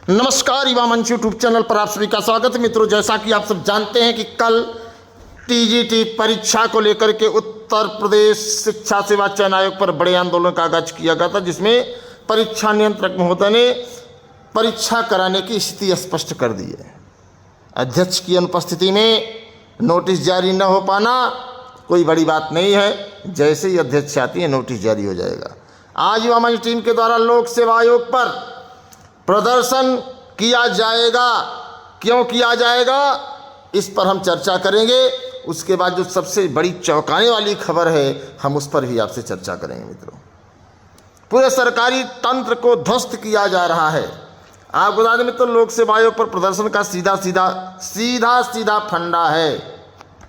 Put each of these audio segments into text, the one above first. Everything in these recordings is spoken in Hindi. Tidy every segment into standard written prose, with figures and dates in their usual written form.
नमस्कार, युवा मंच यूट्यूब चैनल पर आप सभी का स्वागत है। मित्रों, जैसा कि आप सब जानते हैं कि कल टीजीटी परीक्षा को लेकर के उत्तर प्रदेश शिक्षा सेवा चयन आयोग पर बड़े आंदोलन का आगाज किया गया था, जिसमें परीक्षा नियंत्रक महोदय ने परीक्षा कराने की स्थिति स्पष्ट कर दी है। अध्यक्ष की अनुपस्थिति में नोटिस जारी न हो पाना कोई बड़ी बात नहीं है। जैसे ही अध्यक्ष आती है नोटिस जारी हो जाएगा। आज युवा मंच टीम के द्वारा लोक सेवा आयोग पर प्रदर्शन किया जाएगा। क्यों किया जाएगा, इस पर हम चर्चा करेंगे। उसके बाद जो सबसे बड़ी चौंकाने वाली खबर है, हम उस पर भी आपसे चर्चा करेंगे। मित्रों, पूरे सरकारी तंत्र को ध्वस्त किया जा रहा है। आपको बता दें मित्रों, लोक सेवा आयोग पर प्रदर्शन का सीधा फंडा है।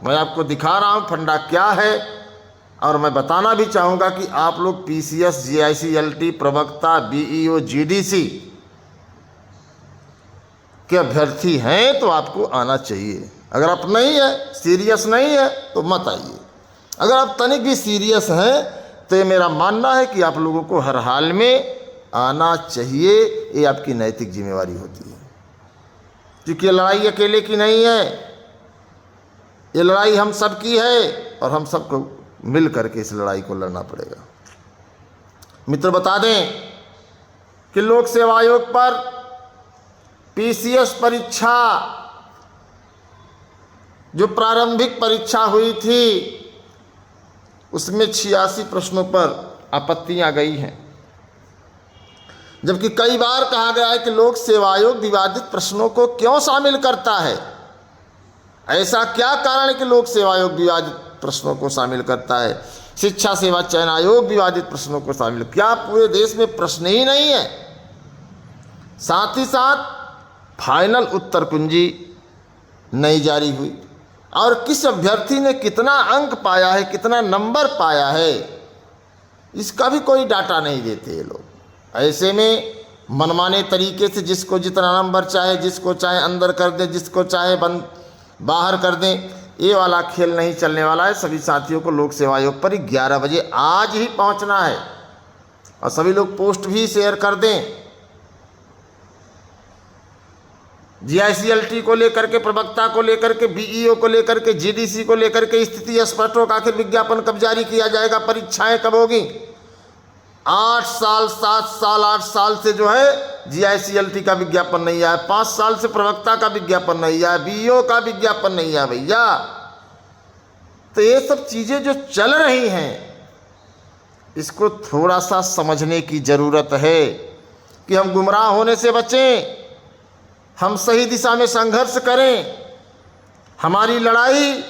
मैं आपको दिखा रहा हूँ फंडा क्या है, और मैं बताना भी चाहूँगा कि आप लोग पीसीएस, जीआईसी-एलटी, प्रवक्ता, बीईओ, जीडीसी के अभ्यर्थी हैं तो आपको आना चाहिए। अगर आप नहीं है, सीरियस नहीं है, तो मत आइए। अगर आप तनिक भी सीरियस हैं तो ये मेरा मानना है कि आप लोगों को हर हाल में आना चाहिए। ये आपकी नैतिक जिम्मेवारी होती है, क्योंकि ये लड़ाई अकेले की नहीं है, ये लड़ाई हम सब की है और हम सबको मिल करके इस लड़ाई को लड़ना पड़ेगा। मित्र, बता दें कि लोक सेवा आयोग पर पीसीएस परीक्षा, जो प्रारंभिक परीक्षा हुई थी, उसमें 86 प्रश्नों पर आपत्तियां गई हैं। जबकि कई बार कहा गया है कि लोक सेवा आयोग विवादित प्रश्नों को क्यों शामिल करता है। ऐसा क्या कारण है कि लोक सेवा आयोग विवादित प्रश्नों को शामिल करता है? शिक्षा सेवा चयन आयोग विवादित प्रश्नों को शामिल, क्या पूरे देश में प्रश्न ही नहीं है? साथ ही साथ फाइनल उत्तर कुंजी नहीं जारी हुई, और किस अभ्यर्थी ने कितना अंक पाया है, कितना नंबर पाया है, इसका भी कोई डाटा नहीं देते ये लोग। ऐसे में मनमाने तरीके से जिसको जितना नंबर चाहे, जिसको चाहे अंदर कर दें, जिसको चाहे बंद बाहर कर दें, ये वाला खेल नहीं चलने वाला है। सभी साथियों को लोक सेवा आयोग पर 11 बजे आज ही पहुंचना है, और सभी लोग पोस्ट भी शेयर कर दें। जीआईसी-एलटी को लेकर के, प्रवक्ता को लेकर के, बीईओ को लेकर के, जीडीसी को लेकर के स्थिति स्पष्ट हो। आखिर विज्ञापन कब जारी किया जाएगा, परीक्षाएं कब होगी? 8 साल 7 साल 8 साल से जो है जीआईसी-एलटी का विज्ञापन नहीं आया, 5 साल से प्रवक्ता का विज्ञापन नहीं आया, बीईओ का विज्ञापन नहीं आया भैया। तो ये सब चीजें जो चल रही हैं, इसको थोड़ा सा समझने की जरूरत है कि हम गुमराह होने से बचें, हम सही दिशा में संघर्ष करें। हमारी लड़ाई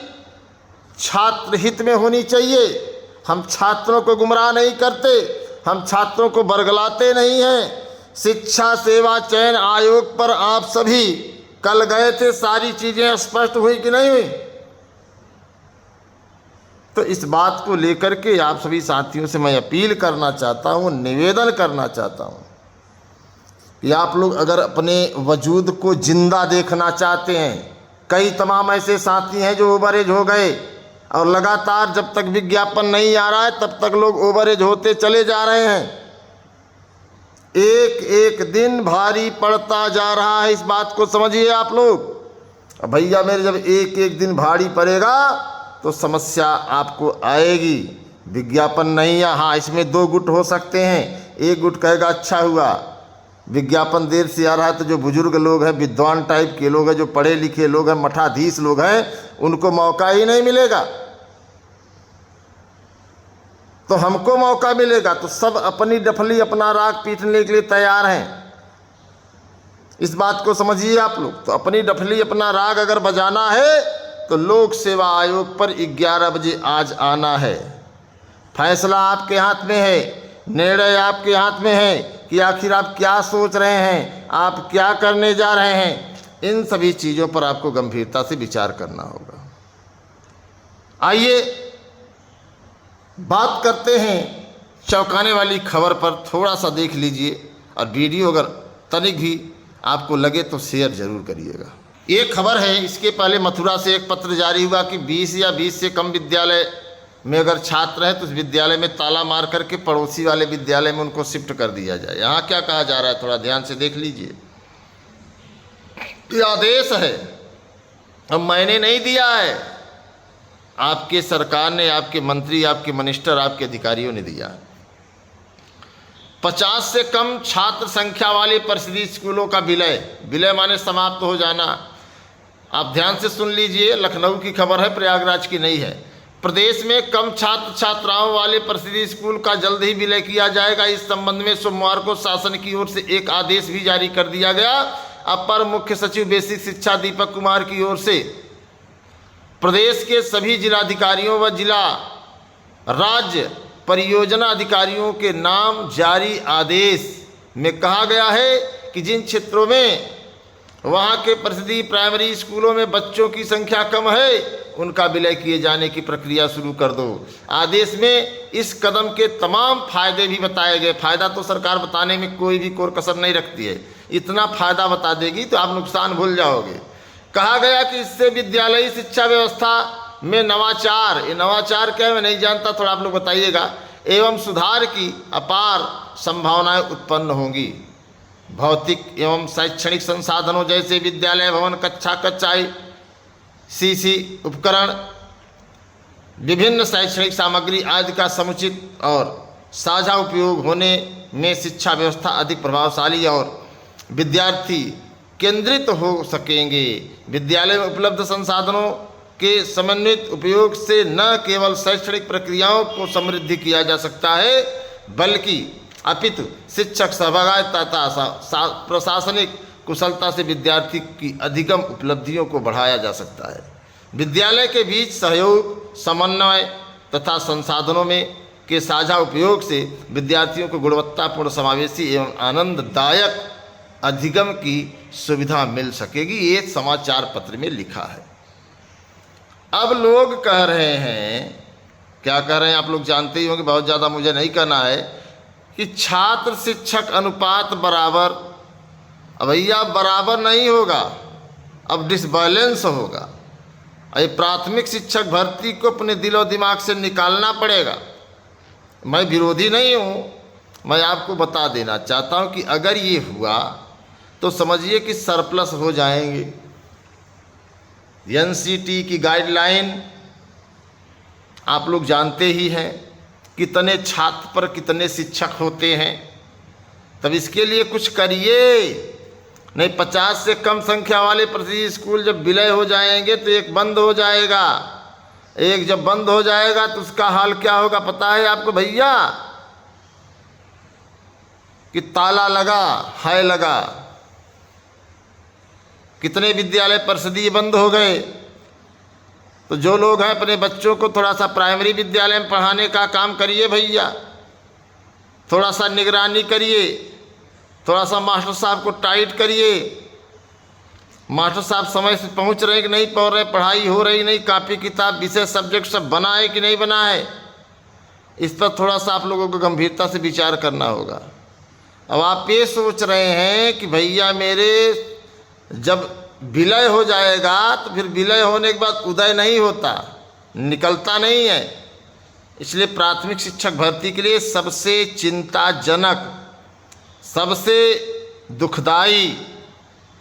छात्र हित में होनी चाहिए। हम छात्रों को गुमराह नहीं करते, हम छात्रों को बरगलाते नहीं हैं। शिक्षा सेवा चयन आयोग पर आप सभी कल गए थे, सारी चीजें स्पष्ट हुई कि नहीं हुई? तो इस बात को लेकर के आप सभी साथियों से मैं अपील करना चाहता हूँ, निवेदन करना चाहता हूँ कि आप लोग अगर अपने वजूद को जिंदा देखना चाहते हैं, कई तमाम ऐसे साथी हैं जो ओवरेज हो गए, और लगातार जब तक विज्ञापन नहीं आ रहा है तब तक लोग ओवरेज होते चले जा रहे हैं। एक एक दिन भारी पड़ता जा रहा है, इस बात को समझिए आप लोग। अब भैया मेरे, जब एक एक दिन भारी पड़ेगा तो समस्या आपको आएगी। विज्ञापन नहीं है, हाँ इसमें 2 गुट हो सकते हैं। एक गुट कहेगा अच्छा हुआ विज्ञापन देर से आ रहा है, तो जो बुजुर्ग लोग हैं, विद्वान टाइप के लोग हैं, जो पढ़े लिखे लोग हैं, मठाधीश लोग हैं, उनको मौका ही नहीं मिलेगा। तो हमको मौका मिलेगा, तो सब अपनी डफली, अपना राग पीटने के लिए तैयार हैं। इस बात को समझिए आप लोग। तो अपनी डफली, अपना राग अगर बजाना है तो लोक सेवा आयोग पर 11 बजे आज आना है। फैसला आपके हाथ में है, निर्णय आपके हाथ में है कि आखिर आप क्या सोच रहे हैं, आप क्या करने जा रहे हैं। इन सभी चीज़ों पर आपको गंभीरता से विचार करना होगा। आइए बात करते हैं चौंकाने वाली खबर पर। थोड़ा सा देख लीजिए, और वीडियो अगर तनिक भी आपको लगे तो शेयर जरूर करिएगा। ये खबर है, इसके पहले मथुरा से एक पत्र जारी हुआ कि 20 या 20 से कम विद्यालय में अगर छात्र हैं तो उस विद्यालय में ताला मार करके पड़ोसी वाले विद्यालय में उनको शिफ्ट कर दिया जाए। यहाँ क्या कहा जा रहा है, थोड़ा ध्यान से देख लीजिए। ये आदेश है, अब मैंने नहीं दिया है, आपके सरकार ने, आपके मंत्री, आपके मिनिस्टर, आपके अधिकारियों ने दिया। 50 से कम छात्र संख्या वाले परिषदीय स्कूलों का विलय, विलय माने समाप्त हो जाना। आप ध्यान से सुन लीजिए, लखनऊ की खबर है, प्रयागराज की नहीं है। प्रदेश में कम छात्र छात्राओं वाले परिषदीय स्कूल का जल्द ही विलय किया जाएगा। इस संबंध में सोमवार को शासन की ओर से एक आदेश भी जारी कर दिया गया। अपर मुख्य सचिव बेसिक शिक्षा दीपक कुमार की ओर से प्रदेश के सभी जिलाधिकारियों व जिला राज्य परियोजना अधिकारियों के नाम जारी आदेश में कहा गया है कि जिन क्षेत्रों में वहाँ के परिषदीय प्राइमरी स्कूलों में बच्चों की संख्या कम है, उनका विलय किए जाने की प्रक्रिया शुरू कर दो। आदेश में इस कदम के तमाम फायदे भी बताए गए। फायदा तो सरकार बताने में कोई भी कोर कसर नहीं रखती है, इतना फायदा बता देगी तो आप नुकसान भूल जाओगे। कहा गया कि इससे विद्यालयी शिक्षा व्यवस्था में नवाचार, ये नवाचार क्या है मैं नहीं जानता, थोड़ा आप लोग बताइएगा, एवं सुधार की अपार संभावनाएं उत्पन्न होंगी। भौतिक एवं शैक्षणिक संसाधनों जैसे विद्यालय भवन, कक्षा कक्षाएं, सीसी उपकरण, विभिन्न शैक्षणिक सामग्री आदि का समुचित और साझा उपयोग होने में शिक्षा व्यवस्था अधिक प्रभावशाली और विद्यार्थी केंद्रित हो सकेंगे। विद्यालय में उपलब्ध संसाधनों के समन्वित उपयोग से न केवल शैक्षणिक प्रक्रियाओं को समृद्धि किया जा सकता है, बल्कि अपितु शिक्षक सहभागिता तथा प्रशासनिक कुशलता से विद्यार्थी की अधिगम उपलब्धियों को बढ़ाया जा सकता है। विद्यालय के बीच सहयोग, समन्वय तथा संसाधनों में के साझा उपयोग से विद्यार्थियों को गुणवत्तापूर्ण, समावेशी एवं आनंददायक अधिगम की सुविधा मिल सकेगी, ये समाचार पत्र में लिखा है। अब लोग कह रहे हैं, क्या कह रहे हैं आप लोग जानते ही होंगे, बहुत ज़्यादा मुझे नहीं कहना है, कि छात्र शिक्षक अनुपात बराबर। अब भैया बराबर नहीं होगा, अब डिसबैलेंस होगा। ये प्राथमिक शिक्षक भर्ती को अपने दिलो दिमाग से निकालना पड़ेगा। मैं विरोधी नहीं हूँ, मैं आपको बता देना चाहता हूँ कि अगर ये हुआ तो समझिए कि सरप्लस हो जाएंगे। एनसीटी की गाइडलाइन आप लोग जानते ही हैं, कितने छात्र पर कितने शिक्षक होते हैं। तब इसके लिए कुछ करिए, नहीं 50 से कम संख्या वाले परिषदीय स्कूल जब विलय हो जाएंगे तो एक बंद हो जाएगा। एक जब बंद हो जाएगा तो उसका हाल क्या होगा पता है आपको भैया, कि ताला लगा हाय लगा। कितने विद्यालय परिषदीय बंद हो गए। तो जो लोग हैं अपने बच्चों को थोड़ा सा प्राइमरी विद्यालय में पढ़ाने का काम करिए भैया, थोड़ा सा निगरानी करिए, थोड़ा सा मास्टर साहब को टाइट करिए। मास्टर साहब समय से पहुंच रहे कि नहीं पहुंच रहे, पढ़ाई हो रही नहीं, कापी किताब विषय सब्जेक्ट सब बना है कि नहीं बना है, इस पर थोड़ा सा आप लोगों को गंभीरता से विचार करना होगा। अब आप ये सोच रहे हैं कि भैया मेरे जब विलय हो जाएगा तो फिर विलय होने के बाद उदय नहीं होता, निकलता नहीं है। इसलिए प्राथमिक शिक्षक भर्ती के लिए सबसे चिंताजनक, सबसे दुखदाई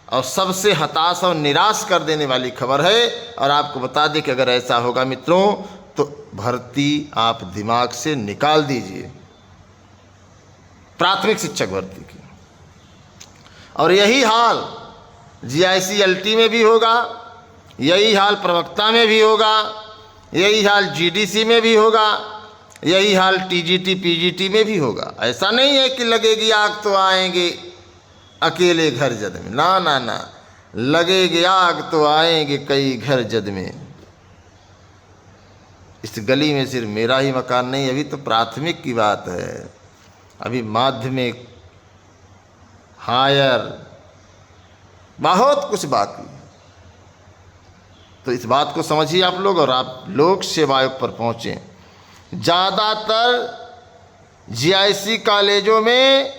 और सबसे हताश और निराश कर देने वाली खबर है। और आपको बता दें कि अगर ऐसा होगा मित्रों तो भर्ती आप दिमाग से निकाल दीजिए, प्राथमिक शिक्षक भर्ती की। और यही हाल GICLT में भी होगा, यही हाल प्रवक्ता में भी होगा, यही हाल GDC में भी होगा, यही हाल TGT PGT में भी होगा। ऐसा नहीं है कि लगेगी आग तो आएंगे अकेले घर जद में, ना ना ना, लगेगी आग तो आएंगे कई घर जद में। इस गली में सिर्फ मेरा ही मकान नहीं, अभी तो प्राथमिक की बात है, अभी माध्यमिक, हायर, बहुत कुछ बाकी। तो इस बात को समझिए आप लोग, और आप लोक सेवा आयोग पर पहुँचें। ज़्यादातर GIC कॉलेजों में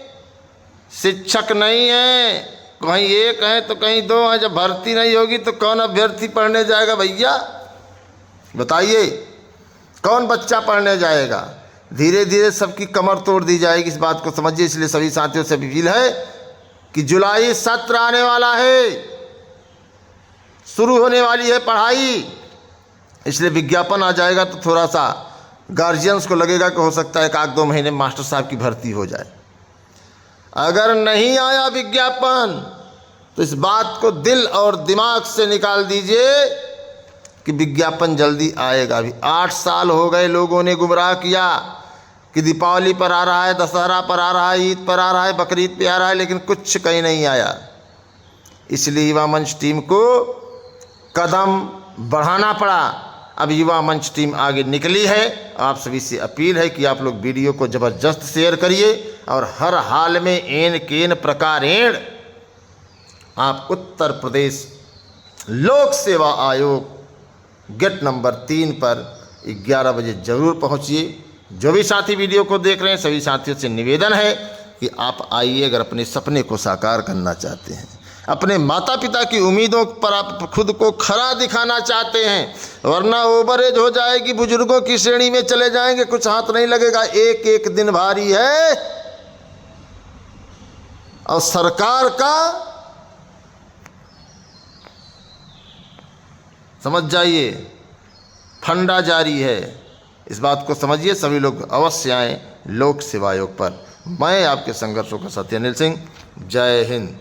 शिक्षक नहीं हैं, कहीं एक हैं तो कहीं दो हैं। जब भर्ती नहीं होगी तो कौन अभ्यर्थी पढ़ने जाएगा भैया, बताइए कौन बच्चा पढ़ने जाएगा। धीरे धीरे सबकी कमर तोड़ दी जाएगी, इस बात को समझिए। इसलिए सभी साथियों से अपील है कि जुलाई सत्र आने वाला है, शुरू होने वाली है पढ़ाई, इसलिए विज्ञापन आ जाएगा तो थोड़ा सा गार्जियंस को लगेगा कि हो सकता है 1-2 महीने में मास्टर साहब की भर्ती हो जाए। अगर नहीं आया विज्ञापन तो इस बात को दिल और दिमाग से निकाल दीजिए कि विज्ञापन जल्दी आएगा भी। 8 साल हो गए लोगों ने गुमराह किया कि दीपावली पर आ रहा है, दशहरा पर आ रहा है, ईद पर आ रहा है, बकरीद पे आ रहा है, लेकिन कुछ कहीं नहीं आया। इसलिए युवा मंच टीम को कदम बढ़ाना पड़ा। अब युवा मंच टीम आगे निकली है। आप सभी से अपील है कि आप लोग वीडियो को ज़बरदस्त शेयर करिए और हर हाल में एन केन प्रकारेण आप उत्तर प्रदेश लोक सेवा आयोग गेट नंबर 3 पर 11 बजे ज़रूर पहुंचिए। जो भी साथी वीडियो को देख रहे हैं सभी साथियों से निवेदन है कि आप आइए, अगर अपने सपने को साकार करना चाहते हैं, अपने माता पिता की उम्मीदों पर आप खुद को खरा दिखाना चाहते हैं, वरना ओवर एज हो जाएगी, बुजुर्गों की श्रेणी में चले जाएंगे, कुछ हाथ नहीं लगेगा। एक एक दिन भारी है और सरकार का समझ जाइए फंडा जारी है। इस बात को समझिए। सभी लोग अवश्य आएं लोक सेवा आयोग पर। मैं आपके संघर्षों का साथी अनिल सिंह। जय हिंद।